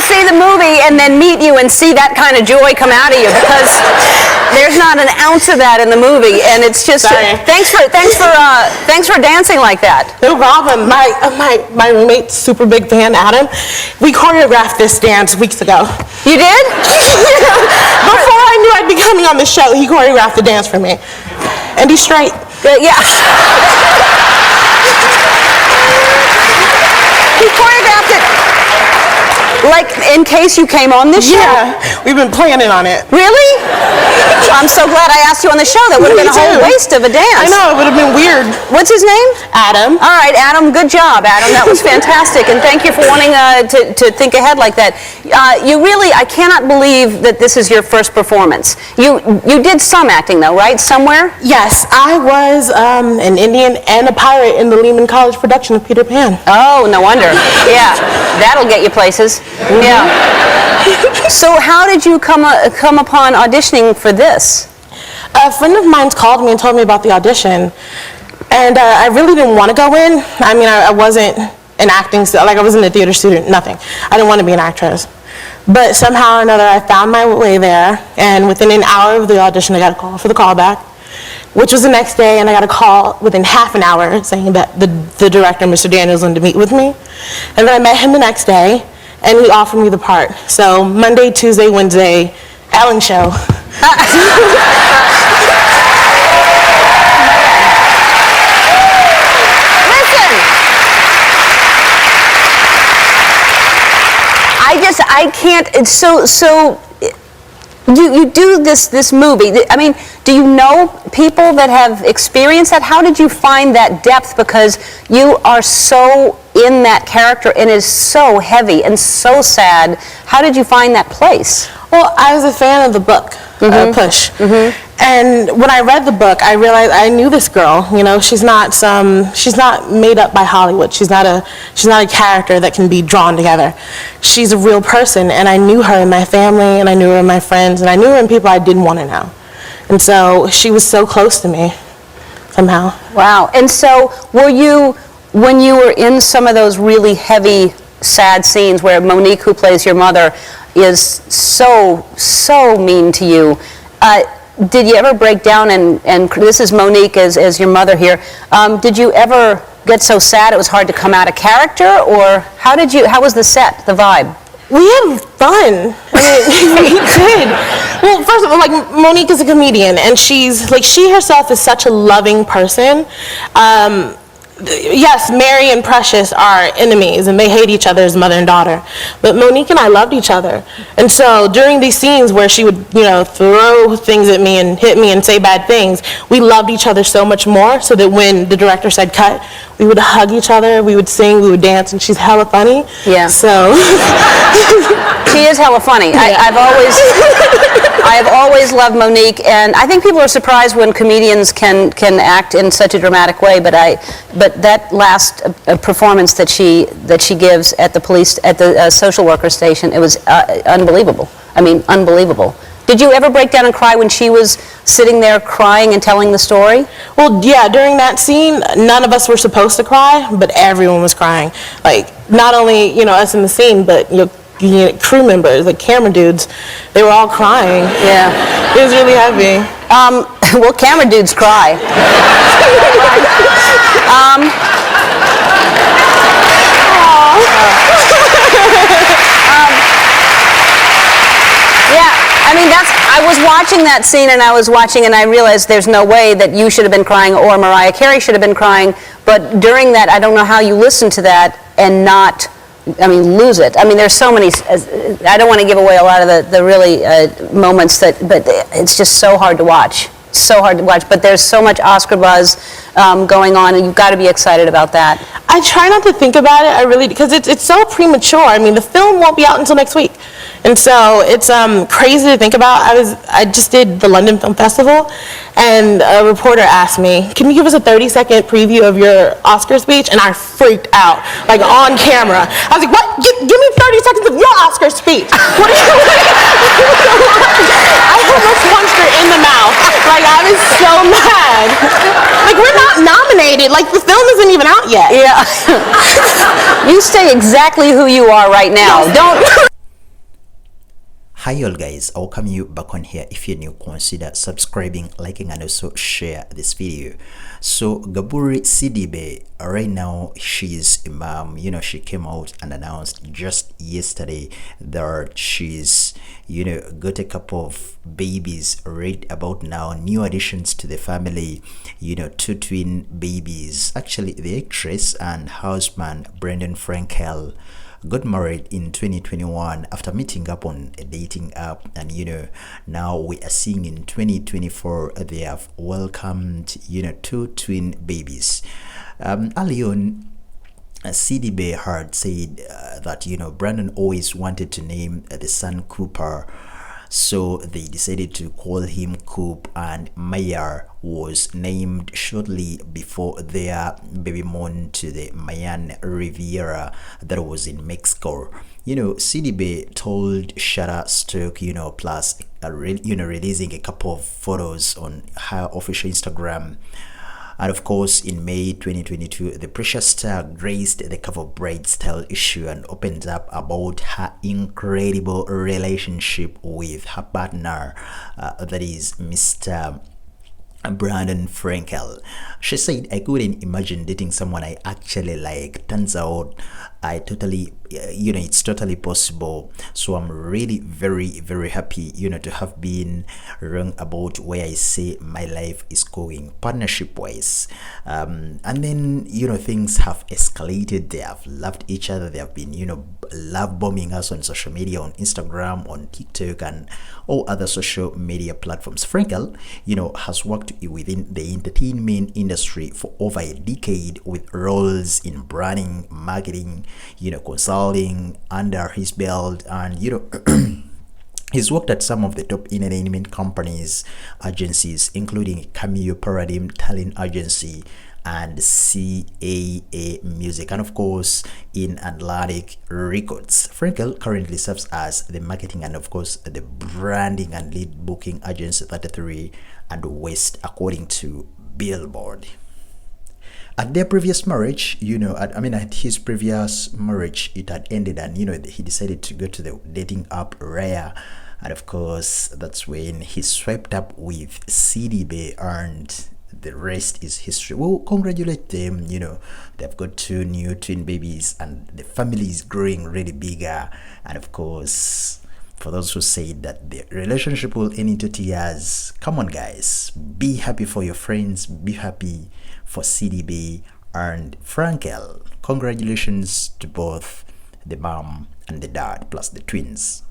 see the movie and then meet you and see that kind of joy come out of you, because there's not an ounce of that in the movie, and it's just thanks for dancing like that. No problem. My roommate's super big fan, Adam. We choreographed this dance weeks ago. You did? Before I knew I'd be coming on the show, he choreographed the dance for me. And he's straight. Yeah. He choreographed it. Like, in case you came on this show? Yeah, we've been planning on it. Really? I'm so glad I asked you on the show. That would have been a whole waste of a dance. I know, it would have been weird. What's his name? Adam. All right, Adam, good job, Adam. That was fantastic, and thank you for wanting to think ahead like that. You really, I cannot believe that this is your first performance. You did some acting, though, right? Somewhere? Yes, I was an Indian and a pirate in the Lehman College production of Peter Pan. Oh, no wonder. Yeah, that'll get you places. Yeah. So how did you come upon auditioning for this? A friend of mine called me and told me about the audition, and I really didn't want to go in. I mean, I wasn't an acting, like I wasn't a theater student, nothing. I didn't want to be an actress. But somehow or another, I found my way there, and within an hour of the audition, I got a call for the callback, which was the next day, and I got a call within half an hour saying that the director, Mr. Daniels, wanted to meet with me. And then I met him the next day, and he offered me the part. So Monday, Tuesday, Wednesday, Ellen show. I can't, it's so you do this movie. I mean, do you know people that have experienced that? How did you find that depth? Because you are so in that character, and it is so heavy and so sad. How did you find that place? Well, I was a fan of the book, Push. And when I read the book, I realized I knew this girl. You know, she's not made up by Hollywood. She's not a character that can be drawn together. She's a real person, and I knew her in my family, and I knew her in my friends, and I knew her in people I didn't want to know. And so she was so close to me, somehow. Wow. And so were you, when you were in some of those really heavy, sad scenes where Monique, who plays your mother, is so mean to you, did you ever break down, and this is Monique as your mother here, did you ever get so sad it was hard to come out of character, or how was the set, the vibe? We had fun. I mean, we did. Well, first of all, like, Monique is a comedian, and she's, like, she herself is such a loving person. Yes, Mary and Precious are enemies, and they hate each other as mother and daughter. But Monique and I loved each other. And so during these scenes where she would, you know, throw things at me and hit me and say bad things, we loved each other so much more, so that when the director said cut, we would hug each other, we would sing, we would dance, and she's hella funny. Yeah. So. She is hella funny. Yeah. I have always loved Monique, and I think people are surprised when comedians can act in such a dramatic way. But that last performance that she gives at the social worker station, it was unbelievable. I mean, unbelievable. Did you ever break down and cry when she was sitting there crying and telling the story? Well, yeah, during that scene, none of us were supposed to cry, but everyone was crying. Like, not only, you know, us in the scene, but crew members, like camera dudes, they were all crying. Yeah. It was really heavy. Well, camera dudes cry. I mean, I was watching that scene, and I realized there's no way that you should have been crying or Mariah Carey should have been crying, but during that, I don't know how you listen to that and not, I mean, lose it. I mean, there's so many, I don't want to give away a lot of the really moments but it's just so hard to watch. So hard to watch, but there's so much Oscar buzz going on, and you've got to be excited about that. I try not to think about it, because it's so premature. I mean, the film won't be out until next week. And so it's crazy to think about. I just did the London Film Festival, and a reporter asked me, can you give us a 30-second preview of your Oscar speech? And I freaked out, like on camera. I was like, what? Give me 30 seconds of your Oscar speech. What are you doing? I almost punched her in the mouth. Like, I was so mad. Like, we're not nominated. Like, the film isn't even out yet. Yeah. You stay exactly who you are right now. Don't. Hi all guys, I'll welcome you back on here. If you're new, consider subscribing, liking, and also share this video. So Gabourey Sidibe, right now she's a mom. She came out and announced just yesterday that she's got a couple of babies right about now, new additions to the family, two twin babies. Actually, the actress and husband Frankel got married in 2021 after meeting up on a dating app, and now we are seeing in 2024 they have welcomed two twin babies. Early on, Sidibe had said that Brandon always wanted to name the son Cooper, so they decided to call him Coop, and Maya was named shortly before their baby moon to the Mayan Riviera that was in Mexico. Sidibe told Shutterstock, plus releasing a couple of photos on her official Instagram. And of course, in May 2022, the precious star graced the cover of Bride Style issue and opened up about her incredible relationship with her partner, that is Mr. Brandon Frankel. She said, "I couldn't imagine dating someone I actually like. Turns out I totally, it's totally possible. So I'm really very, very happy, to have been wrong about where I say my life is going partnership wise." And then, things have escalated. They have loved each other. They have been, love bombing us on social media, on Instagram, on TikTok, and all other social media platforms. Frankel, has worked within the entertainment industry for over a decade with roles in branding, marketing, consulting under his belt, and he's worked at some of the top entertainment companies, agencies, including Cameo Paradigm Talent Agency and CAA Music, and of course in Atlantic Records. Frankel currently serves as the marketing and of course the branding and lead booking agency 33 and West, according to Billboard. At their previous marriage, at his previous marriage, it had ended, and he decided to go to the dating app Raya, and of course that's when he swiped up with Sidibe, and the rest is history. Well, congratulate them. They've got two new twin babies, and the family is growing really bigger. And of course, for those who say that the relationship will end into tears, come on guys, be happy for your friends, be happy for Sidibe and Frankel. Congratulations to both the mom and the dad plus the twins.